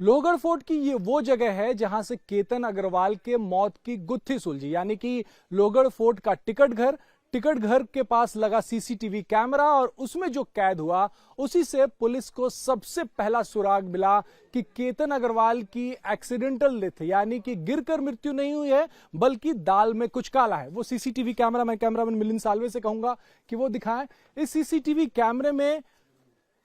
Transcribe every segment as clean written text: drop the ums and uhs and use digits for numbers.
Lohgarh fort की ये वो जगह है जहां से केतन अग्रवाल के मौत की गुत्थी सुलझी, यानी कि लोहगढ़ फोर्ट का टिकट घर के पास लगा सीसीटीवी कैमरा और उसमें जो कैद हुआ उसी से पुलिस को सबसे पहला सुराग मिला कि केतन अग्रवाल की एक्सीडेंटल डेथ, यानी कि गिरकर मृत्यु नहीं हुई है बल्कि दाल में कुछ काला है। वो सीसीटीवी कैमरा मैं कैमरामैन मिलिंद सालवे से कहूंगा कि वो दिखाएं। इस सीसीटीवी कैमरे में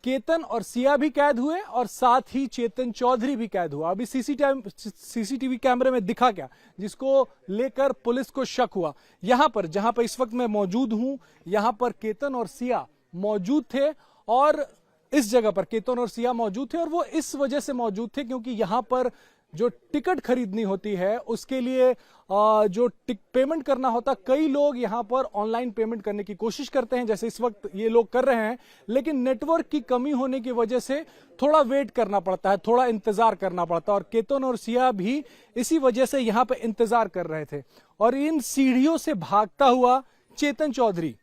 केतन और सिया भी कैद हुए और साथ ही चेतन चौधरी भी कैद हुआ। अभी सीसीटीवी कैमरे में दिखा क्या जिसको लेकर पुलिस को शक हुआ। यहां पर जहां पर इस वक्त मैं मौजूद हूं, यहां पर केतन और सिया मौजूद थे और इस जगह पर केतन और सिया मौजूद थे और वो इस वजह से मौजूद थे क्योंकि यहां पर जो टिकट खरीदनी होती है उसके लिए जो पेमेंट करना होता, कई लोग यहां पर ऑनलाइन पेमेंट करने की कोशिश करते हैं जैसे इस वक्त ये लोग कर रहे हैं, लेकिन नेटवर्क की कमी होने की वजह से थोड़ा वेट करना पड़ता है, थोड़ा इंतजार करना पड़ता है और केतन और सिया भी इसी वजह से यहां पर इंतजार कर रहे थे। और इन सीढ़ियों से भागता हुआ चेतन चौधरी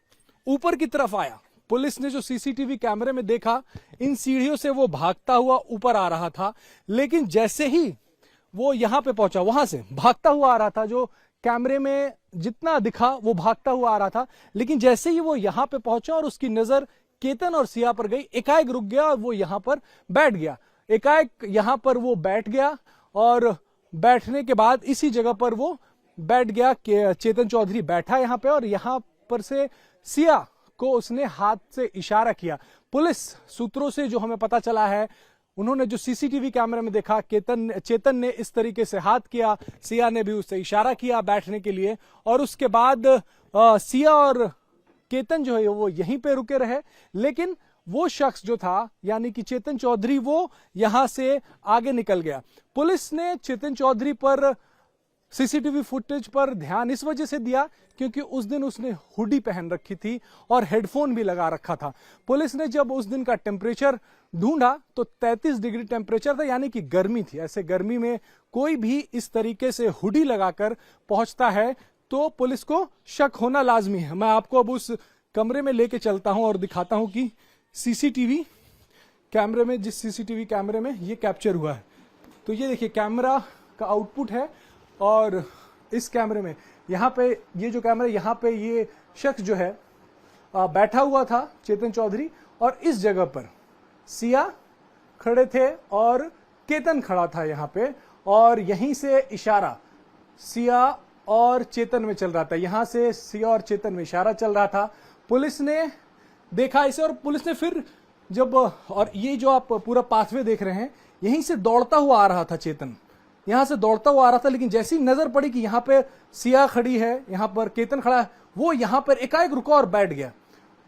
ऊपर की तरफ आया। पुलिस ने जो सीसीटीवी कैमरे में देखा, इन सीढ़ियों से वो भागता हुआ ऊपर आ रहा था, लेकिन जैसे ही वो यहां पे पहुंचा वहां से भागता हुआ आ रहा था, जो कैमरे में जितना दिखा वो भागता हुआ आ रहा था, लेकिन जैसे ही वो यहां पे पहुंचा और उसकी नजर केतन और सिया पर गई, एकाएक रुक गया और वो यहां पर बैठ गया। एकाएक यहां पर वो बैठ गया और बैठने के बाद इसी जगह पर वो बैठ गया कि चेतन चौधरी बैठा यहां पे और यहां पर से सिया को उसने हाथ से इशारा किया। पुलिस सूत्रों से जो हमें पता चला है, उन्होंने जो सीसीटीवी कैमरे में देखा, चेतन ने इस तरीके से हाथ किया, सिया ने भी उससे इशारा किया बैठने के लिए और उसके बाद सिया और केतन जो है वो यहीं पे रुके रहे। लेकिन वो शख्स जो था यानी कि चेतन चौधरी, वो यहां से आगे निकल गया। पुलिस ने चेतन चौधरी पर सीसीटीवी फुटेज पर ध्यान इस वजह से दिया क्योंकि उस दिन उसने हुडी पहन रखी थी और हेडफोन भी लगा रखा था। पुलिस ने जब उस दिन का टेम्परेचर ढूंढा तो 33 डिग्री टेम्परेचर था, यानी कि गर्मी थी। ऐसे गर्मी में कोई भी इस तरीके से हुडी लगाकर पहुंचता है तो पुलिस को शक होना लाजमी है। मैं आपको अब उस कमरे में लेके चलता हूं और दिखाता हूं कि सीसीटीवी कैमरे में, जिस सीसीटीवी कैमरे में ये कैप्चर हुआ है, तो ये देखिए कैमरा का आउटपुट है और इस कैमरे में यहाँ पे ये जो कैमरा, यहाँ पे ये शख्स जो है बैठा हुआ था चेतन चौधरी और इस जगह पर सिया खड़े थे और केतन खड़ा था यहाँ पे और यहीं से इशारा सिया और चेतन में चल रहा था। यहाँ से सिया और चेतन में इशारा चल रहा था। पुलिस ने देखा इसे और पुलिस ने फिर जब, और ये जो आप पूरा पाथवे देख रहे हैं, यहीं से दौड़ता हुआ आ रहा था चेतन, यहां से दौड़ता हुआ आ रहा था, लेकिन जैसी नजर पड़ी कि यहां पे सिया खड़ी है, यहां पर केतन खड़ा है, वो यहां पर एकाएक रुका और बैठ गया।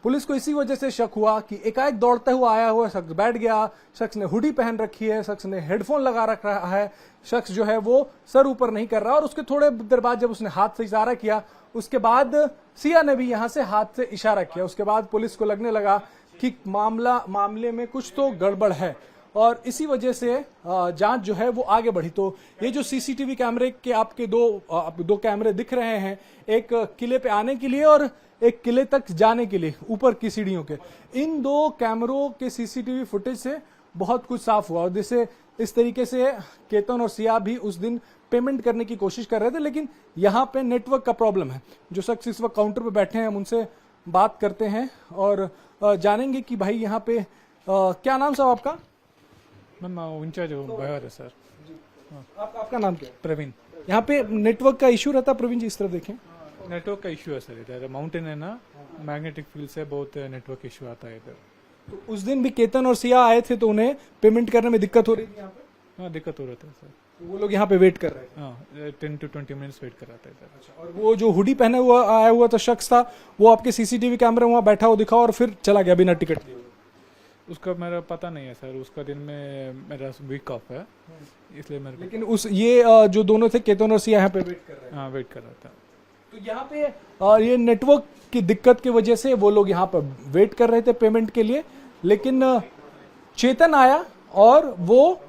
पुलिस को इसी वजह से शक हुआ कि एकाएक दौड़ते हुआ आया हुआ शख्स बैठ गया। शख्स ने हुडी पहन रखी है, शख्स ने हेडफोन लगा रखा है, शख्स जो है वो सर ऊपर नहीं कर रहा और उसके थोड़े देर बाद जब उसने हाथ से इशारा किया, उसके बाद सिया ने भी यहां से हाथ से इशारा किया। उसके बाद पुलिस को लगने लगा कि मामले में कुछ तो गड़बड़ है और इसी वजह से जांच जो है वो आगे बढ़ी। तो ये जो सीसीटीवी कैमरे के आपके दो कैमरे दिख रहे हैं, एक किले पे आने के लिए और एक किले तक जाने के लिए ऊपर की सीढ़ियों के, इन दो कैमरों के सीसीटीवी फुटेज से बहुत कुछ साफ हुआ। और जैसे इस तरीके से केतन और सिया भी उस दिन पेमेंट करने की कोशिश कर रहे थे, लेकिन यहाँ पे नेटवर्क का प्रॉब्लम है। जो शख्स इस वक्त काउंटर पे बैठे हैं हम उनसे बात करते हैं और जानेंगे कि भाई यहाँ पे क्या नाम साहब आपका? मैं इंचार्ज हूँ बहार है सर। आपका नाम क्या है? प्रवीण। यहाँ पे नेटवर्क का इशू रहता है प्रवीण जी, इस तरफ देखें। नेटवर्क का इशू है सर, इधर माउंटेन है ना, मैग्नेटिक फील्ड से बहुत नेटवर्क इशू आता है इधर। तो उस दिन भी केतन और सिया आए थे तो उन्हें पेमेंट करने में दिक्कत हो रही थी यहाँ पे? हाँ, दिक्कत हो रहा था सर। तो वो लोग यहाँ पे वेट कर रहे थे? हाँ, 10 to 20 मिनट्स वेट कर रहा था इधर। अच्छा, और वो जो हुडी पहने हुआ आया हुआ था शख्स था, वो आपके सीसीटीवी कैमरे में वहाँ बैठा हुआ दिखा और फिर चला गया बिना टिकट लिए? उसका मेरा पता नहीं है सर, उसका दिन में मेरा वीक ऑफ है इसलिए मेरे। लेकिन उस ये जो दोनों थे केतन और सिया यहाँ पे वेट कर रहे हैं? हाँ, वेट कर रहा था। तो यहाँ पे ये नेटवर्क की दिक्कत की वजह से वो लोग यहाँ पर वेट कर रहे थे पेमेंट के लिए, लेकिन चेतन आया और वो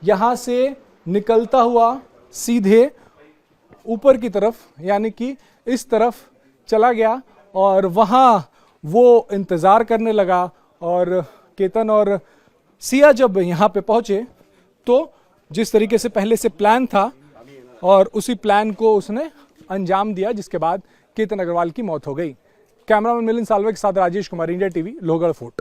यहाँ से निकलता हुआ सीधे ऊपर की तरफ यानी कि इस तरफ चला गया और वहाँ वो इंतज़ार करने लगा। और केतन और सिया जब यहाँ पे पहुँचे तो जिस तरीके से पहले से प्लान था और उसी प्लान को उसने अंजाम दिया, जिसके बाद केतन अग्रवाल की मौत हो गई। कैमरामैन मिलिंद सालवे के साथ Rajesh Kumar, India TV, Lohgarh fort.